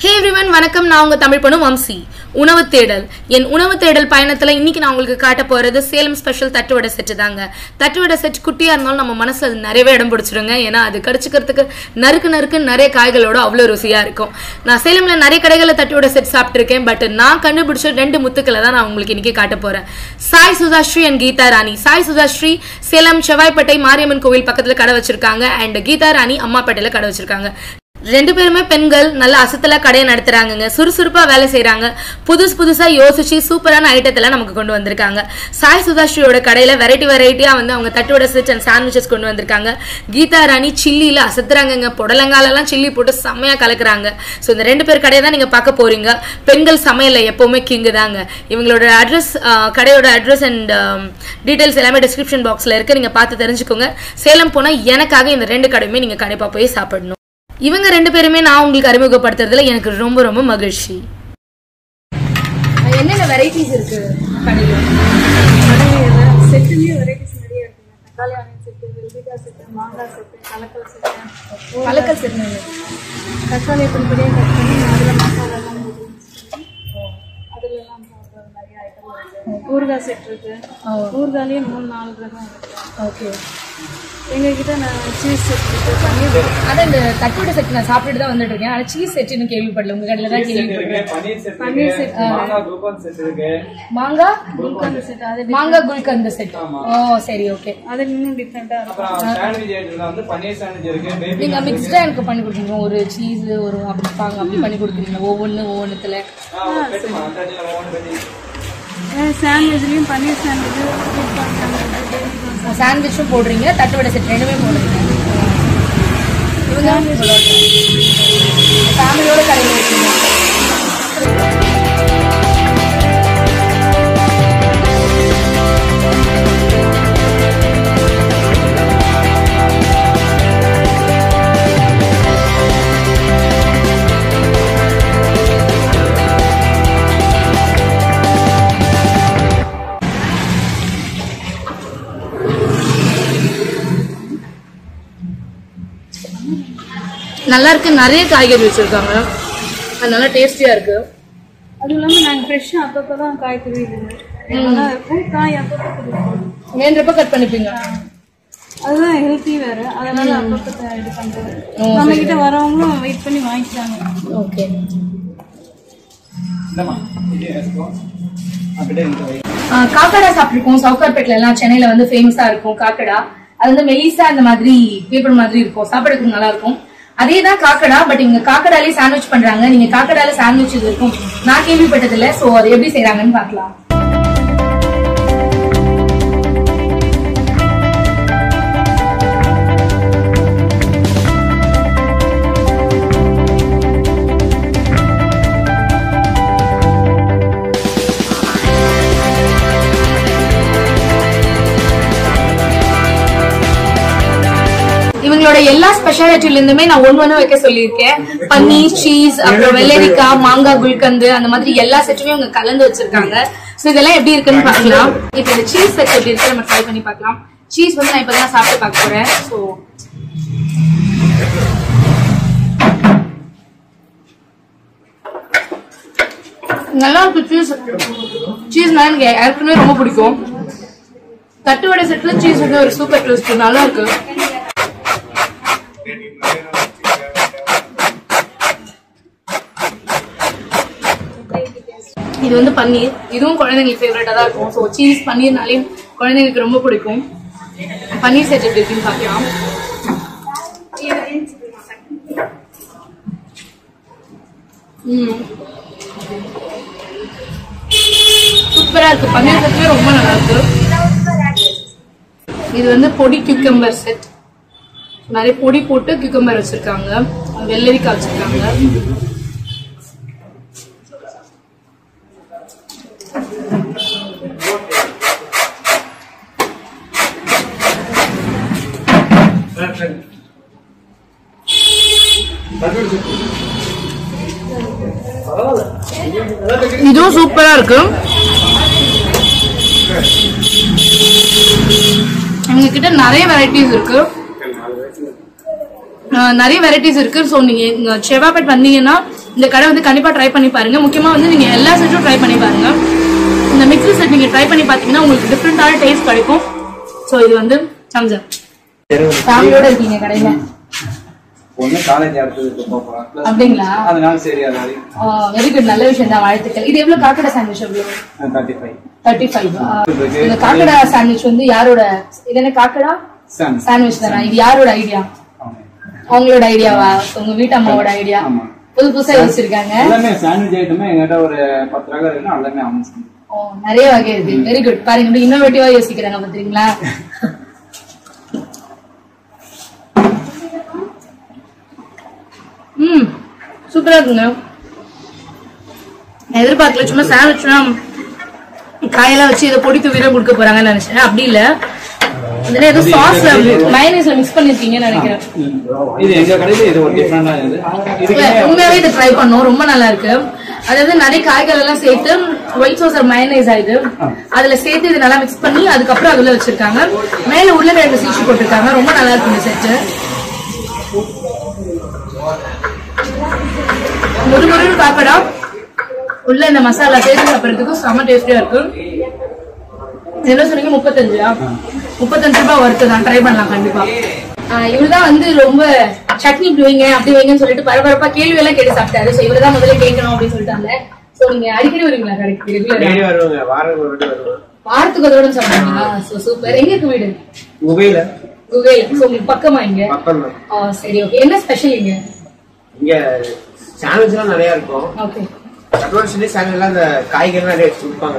Hey everyone, வணக்கம். நான் உங்க தமிழ் பொண்ணு வம்சி. உணவு தேடல். என் உணவு தேடல் பயணத்துல இன்னைக்கு நான் உங்களுக்கு காட்ட போறது சேலம் ஸ்பெஷல் தட்டுவடை செட் தாங்க. தட்டுவடை செட் குட்டியா இருந்தாலும் நம்ம மனசுல அது நிறையவே இடம் பிடிச்சிருங்க. ஏன்னா அது கடிச்சுக்கிறதுக்கு நறுக்கு நிறைய காய்களோட அவ்வளவு ருசியா இருக்கும். நான் சேலம்ல நிறைய கடைகளில் தட்டுவடை செட் சாப்பிட்டுருக்கேன். பட் நான் கண்டுபிடிச்ச 2 முத்துக்களை தான் நான் உங்களுக்கு இன்னைக்கு காட்ட போறேன். சாய் சுதாஸ்ரீ அண்ட் கீதா ராணி. சாய் சுதாஸ்ரீ சேலம் செவ்வாய்ப்பேட்டை மாரியம்மன் கோவில் பக்கத்துல கடை வச்சிருக்காங்க. அண்ட் கீதா ராணி அம்மாப்பேட்டையில கடை வச்சிருக்காங்க. 2 பேருமே பெண்கள் நல்ல அசத்தல கடையை நடத்துறாங்க. சுறுசுறுப்பா வேலை செய்யறாங்க. புதுசா யோசிச்சு சூப்பரான ஐட்டத்தெல்லாம் நமக்கு கொண்டு வந்திருக்காங்க. சாய் சுதாஸ்ரீயோட கடையில வெரைட்டியா வந்து அவங்க தட்டுவடை செட் அண்ட் சாண்ட்விச்சஸ் கொண்டு வந்திருக்காங்க. கீதா ராணி சில்லியில அசத்துறாங்க. புடலங்காலெல்லாம் சில்லி போட்டு செம்மையா கலக்குறாங்க. ஸோ இந்த 2 பேர் கடையை தான் நீங்க பார்க்க போறீங்க. பெண்கள் சமையல்ல எப்பவுமே கிங்கு தாங்க. இவங்களோட அட்ரஸ், கடையோட அட்ரஸ் அண்ட் டீடைல்ஸ் எல்லாமே டிஸ்கிரிப்ஷன் பாக்ஸ்ல இருக்கு. நீங்க பார்த்து தெரிஞ்சுக்கோங்க. சேலம் போனா எனக்காக இந்த 2 கடையுமே நீங்க கண்டிப்பா போய் சாப்பிடணும். இவங்க 2 பேருமே நான் உங்களுக்கு அறிமுகப்படுத்துறதுல எனக்கு ரொம்ப மகிழ்ச்சி. என்னென்ன வெரைட்டிஸ் இருக்கு கடையில? செட்லயே வெரைட்டிஸ் நிறைய இருக்கு. தக்காளி ஆனியன் செட், வெல்ரிக்காய் செட், மாங்காய் செட், கலக்கல் செட். கலக்கல் செட் தக்காளி பொடியா கட் பண்ணி அதுல மசாலா எல்லாம் போட்டு அதுல எல்லாம் நிறைய ஐட்டம் இருக்கு. ஊறுகாய் செட் இருக்கு. ஊறுகாயிலேயே 3-4 ரகம் இருக்கு. ஓகே. எங்ககிட்ட சீஸ் செட் இருக்கு, பன்னீர். அதான் இந்த தட்டுவடை செட் நான் சாப்பிட்டு தான் வந்துட்டு இருக்கேன். ஆனா சீஸ் செட்னு கேள்விப்படல. உங்க கடையில தான் கேள்விப்பட்டேன். பன்னீர் செட், மாங்காய் குல்கந்த் செட் இருக்கு. மாங்காய் குல்கந்த் செட். அது மாங்காய் குல்கந்த் செட். ஓ சரி, ஓகே. அது இன்னும் டிஃபரெண்டா இருக்கும். அப்புறம் சாண்ட்விச் ஐட்டம்ல வந்து பன்னீர் சாண்ட்விச் இருக்கு. நீங்க மிக்ஸ்டா எனக்கு பண்ணி கொடுத்தீங்க. ஒரு சீஸ் ஒரு அப்படி பண்ணி கொடுக்குறீங்க. ஒவ்வொன்றுத்துல சாண்ட்விச்லயும் பன்னீர் சாண்ட்விச், சாண்ட்விச்சும் போடுறீங்க, தட்டுவடை செட் 2மே போடுறீங்க. இவங்க ஃபேமிலியோட கடையில் இருக்கீங்க. நல்லா இருக்கு. நிறைய காய்கறி வச்சிருக்காங்க. அது நல்லா டேஸ்டியா இருக்கு. அதுவும் இல்லாம நாங்க ஃப்ரெஷ்ஷா அப்பப்பதான் காய் துருவிடுவோம். நல்லா இருக்கும். காய் அப்பப்போ வேண்டப்ப கட் பண்ணிப்பீங்க. அதுதான் ஹெல்த்தி வேற. அதனால அப்பப்போ இது பண்றது. நம்ம கிட்ட வரவங்களும் வெயிட் பண்ணி வாங்கிக்கிறாங்க. ஓகே. காக்கடா சாப்பிட்டுருக்கோம். சவுகார்பேட்ல எல்லாம் சென்னையில வந்து ஃபேமஸா இருக்கும் காக்கடா. அது வந்து மெலிசா இந்த மாதிரி பேப்பர் மாதிரி இருக்கும். சாப்பிடறதுக்கு நல்லா இருக்கும். அதேதான் காக்கடா. பட் இங்க காக்கடாலே சாண்ட்விச் பண்றாங்க. நீங்க காக்கடால சாண்ட்விச் இருக்கும் நான் கேள்விப்பட்டது இல்ல. சோ அது எப்படி செய்யறாங்கன்னு பாக்கலாம். இவங்களோட எல்லா ஸ்பெஷாலிட்டில இருந்துமே நான் ஒண்ணு வைக்க சொல்லியிருக்கேன். பன்னீர், சீஸ், அப்புறம் வெள்ளரிக்காய், மாங்காய் குல்கந்து, அந்த மாதிரி எல்லா செட்டுமே அவங்க கலந்து வச்சிருக்காங்க. சோ இதெல்லாம் எப்படி இருக்குன்னு பாக்கலாம். இப்ப இந்த சீஸ் செட் எப்படி இருக்கு நம்ம ட்ரை பண்ணி பார்க்கலாம். சீஸ் வந்து நான் இப்பதான் சாப்பிட்டு பார்க்க போறேன். சோ நல்லா இருக்கு. சீஸ்னா எனக்கு ஏற்கனவே ரொம்ப பிடிக்கும். தட்டுவடை செட்ல சீஸ் வந்து ஒரு சூப்பர் டேஸ்ட். நல்லா இருக்கு. இது வந்து பன்னீர். இதுவும் குழந்தைங்களுக்கு ஃபேவரட்டா தான் இருக்கும். ஸோ சீஸ் பன்னீர்னாலே குழந்தைங்களுக்கு ரொம்ப பிடிக்கும். பன்னீர் செட் எப்படி இருக்குன்னு பார்க்கலாம். சூப்பரா இருக்கு. பன்னீர் செட்லயே ரொம்ப நல்லா இருக்கு. இது வந்து பொடி கியூக்கம்பர் செட். நிறைய பொடி போட்டு கியூக்கம்பர் வச்சிருக்காங்க. வெள்ளரிக்காய் வச்சிருக்காங்க. இதுவும் சூப்பரா இருக்கு. எங்க கிட்ட நிறைய வெரைட்டிஸ் இருக்கு. நிறைய வெரைட்டிஸ் இருக்கு. ஸோ நீங்க செவ்வாய்பேட் வந்தீங்கன்னா இந்த கடை வந்து கண்டிப்பா ட்ரை பண்ணி பாருங்க. முக்கியமா வந்து நீங்க எல்லா செட்டும் ட்ரை பண்ணி பாருங்க. இந்த மிக்ஸி செட் நீங்க ட்ரை பண்ணி பாத்தீங்கன்னா உங்களுக்கு டிஃப்ரெண்டான டேஸ்ட் கிடைக்கும். சோ இது வந்து சம்ஜா ஃபேமிலியோட இருக்கீங்க கடையில? ஒண்ணு காலேஜ் அடுத்தது போறோம் அப்படிங்களா? அதனால சரி அதனால. வெரி குட், நல்ல விஷயம் தான், வாழ்த்துக்கள். இது எவ்வளவு காக்கடா சாண்ட்விச்? எவ்வளவு? 35. இந்த காக்கடா சாண்ட்விச் வந்து யாரோட? இது என்ன காக்கடா சாண்ட்விச் தானா? இது யாரோட ஐடியா? அவங்களோட ஐடியாவா? உங்க வீட்டு அம்மாவோட ஐடியா? புதுசா யோசிச்சிருக்காங்க. எல்லாமே சாண்ட்விச் ஐட்டமே எங்கிட்ட ஒரு 10 ரகம் இருக்கு, எல்லாமே அவங்க. நிறைய வகை இருக்கு. வெரி குட், பாருங்க இன்னோவேட்டிவா யோசிக்கிறாங்க பாத்தீங்களா? சூப்பரா இருக்குங்க. எதிர்பார்க்கல, சும்மா சாண்ட்விச்னா காயெல்லாம் வச்சு இதை பொடி தூவிட கொடுக்க போறாங்கன்னு நினைச்சேன். அப்படி இல்ல, இதுல ஏதோ சாஸ்ல மயோனைஸ்ல மிக்ஸ் பண்ணிருக்கீங்கன்னு நினைக்கிறேன். இது எங்க கடையில இது ஒரு டிஃபரண்டா இருக்கு. உண்மையாவே இதை ட்ரை பண்ணோம், ரொம்ப நல்லா இருக்கு. அதாவது நிறைய காய்கள் எல்லாம் சேர்த்து ஒயிட் சாஸ் மயோனைஸ் ஆயிடுது, அதுல சேர்த்து இது நல்லா மிக்ஸ் பண்ணி அதுக்கப்புறம் அதுல வச்சிருக்காங்க. மேல உருளைக்கிழங்கு சீச்சு போட்டிருக்காங்க. ரொம்ப நல்லா இருக்கு இந்த செட்டு. முருமுருன்னு காக்கடா உள்ள இந்த மசாலா சேர்த்து சாப்பிடறதுக்கு செம டேஸ்டியா இருக்கு. என்ன சொன்னீங்க? 35 ரூபாய் ஒர்த்து தான். ட்ரை பண்ணலாம் கண்டிப்பா. இவருதான் வந்து ரொம்ப சட்னி இப்படி வைங்க அப்படி வைங்கன்னு சொல்லிட்டு பரபரப்பா கேள்வி எல்லாம் கேட்டு சாப்பிட்டாரு. சோ இவருதான் முதல்ல கேட்கணும் அப்படின்னு சொல்லிட்டாங்க. சோ நீங்க அடிக்கடி வருவீங்களா கடைக்கு? வாரத்துக்கு ஒரு தடவை சாப்பிடுவீங்களா? சூப்பர். எங்க இருக்கு வீடு? குகையில. சோ உங்களுக்கு பக்கமா? இங்க சரி, ஓகே. என்ன ஸ்பெஷல் இங்க? இங்க சாண்ட்விச்லாம் நிறைய இருக்கும். ஓகே. அந்த காய்கறி நிறைய கொடுப்பாங்க.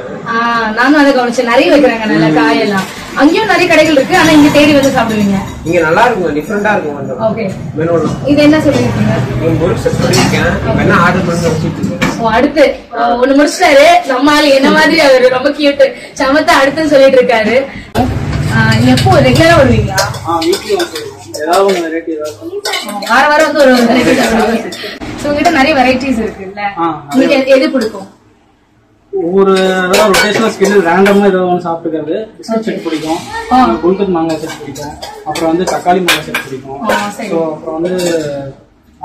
நானும் அதை கவனிச்சேன், நிறைய வைக்கிறாங்க நல்ல காயெல்லாம். அங்கேயும் நிறைய கடைகள் இருக்கு, ஆனா இங்க தேடி வந்து சாப்பிடுவீங்க. இங்க நல்லா இருக்கும், டிஃபரெண்டா இருக்கும். ஓகே. இது என்ன சொல்லிருக்கீங்க? சொல்லிருக்கேன், ஆர்டர் பண்ணி வச்சுட்டு அடுத்து ஒண்ணு முடிச்சிட்டாரு நம்ம ஆளு. என்ன மாதிரி அவரு ரொம்ப கியூட் சமத்தா அடுத்துன்னு சொல்லிட்டு இருக்காரு. எப்போ ரெகுலரா வருவீங்களா? வார வாரம் வந்து ஒரு உங்ககிட்ட நிறைய வெரைட்டிஸ் இருக்குல்ல, உங்களுக்கு எது பிடிக்கும்? ஒரு ரொட்டேஷனல் ஸ்கில் ரேண்டமா ஏதோ ஒன்று சாப்பிட்டுக்கிறது. பிஸ்கட் செட் பிடிக்கும், குல்கத் மாங்காய் செட் பிடிக்கும், அப்புறம் வந்து தக்காளி மாங்காய் செட் பிடிக்கும். ஸோ அப்புறம் வந்து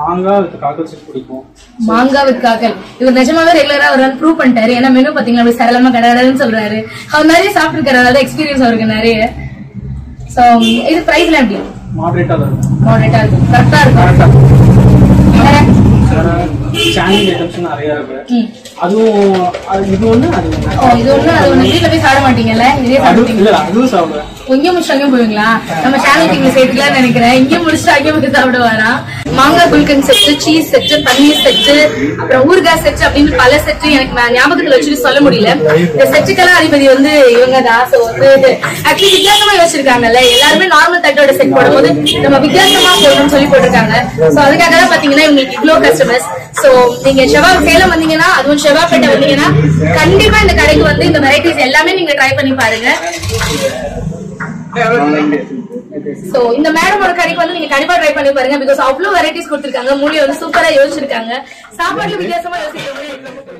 மாங்காய் வித் காக்கல் செட் பிடிக்கும். மாங்காய் வித் காக்கல் இவர் நிஜமாவே ரெகுலரா ஒரு ப்ரூவ் பண்ணிட்டாரு. ஏன்னா மெனு பாத்தீங்கன்னா அப்படி சரளமா கடகடன்னு சொல்றாரு. அவர் நிறைய சாப்பிட்டுருக்காரு, அதாவது எக்ஸ்பீரியன்ஸ் அவருக்கு நிறைய. சோ இது பிரைஸ்ல எப்படி? மாடரேட்டா இருக்கும். மாடரேட்டா இருக்கும், கரெக்டா இருக்கும். சாண்ட்விச் ஐட்டம்ஸ் நிறைய இருக்கு. அதுவும் இது ஒண்ணு அது ஒண்ணு. வீட்டுல போய் சாப்பிட மாட்டீங்கல்ல? இதே சாப்பிடுவீங்க? அதுவும் சாப்பிடுவேன். இங்கே முடிச்சு அங்கே போவீங்களா? நம்ம சேனல் நீங்க சேர்த்துக்கலாம்னு நினைக்கிறேன். இங்கே முடிச்சுட்டு அங்கே போய் சாப்பிடுவாரா? மாங்காய் குல்கன் செட்டு, சீஸ் செட்டு, பன்னீர் செட்டு, அப்புறம் ஊறுகாய் செட்டு அப்படின்னு பல செட்டு எனக்கு ஞாபகத்துல வச்சுட்டு சொல்ல முடியல. இந்த செட்டுக்கெல்லாம் அதிபதி வந்து இவங்க தான். சோ வந்து ஆக்சுவலி வித்தியாசமா யோசிச்சிருக்காங்கல்ல. எல்லாருமே நார்மல் தட்டோட செட் போடும்போது நம்ம வித்தியாசமா போடணும்னு சொல்லி போட்டிருக்காங்க. சோ அதுக்காக தான் பாத்தீங்கன்னா இவங்களுக்கு இவ்வளவு கஸ்டமர்ஸ். சோ நீங்க சேலம் வந்தீங்கன்னா, அதுவும் செவ்வாய்பேட்டை வந்தீங்கன்னா கண்டிப்பா இந்த கடைக்கு வந்து இந்த வெரைட்டிஸ் எல்லாமே நீங்க ட்ரை பண்ணி பாருங்க. சோ இந்த மேடமோட கடைக்கு வந்து நீங்க கண்டிப்பா ட்ரை பண்ணி பாருங்க. பிகாஸ் அவ்வளவு வெரைட்டிஸ் கொடுத்திருக்காங்க. மூலியை வந்து சூப்பரா யோசிச்சிருக்காங்க. சாப்பாட்டுல வித்தியாசமா யோசிக்கிறவங்க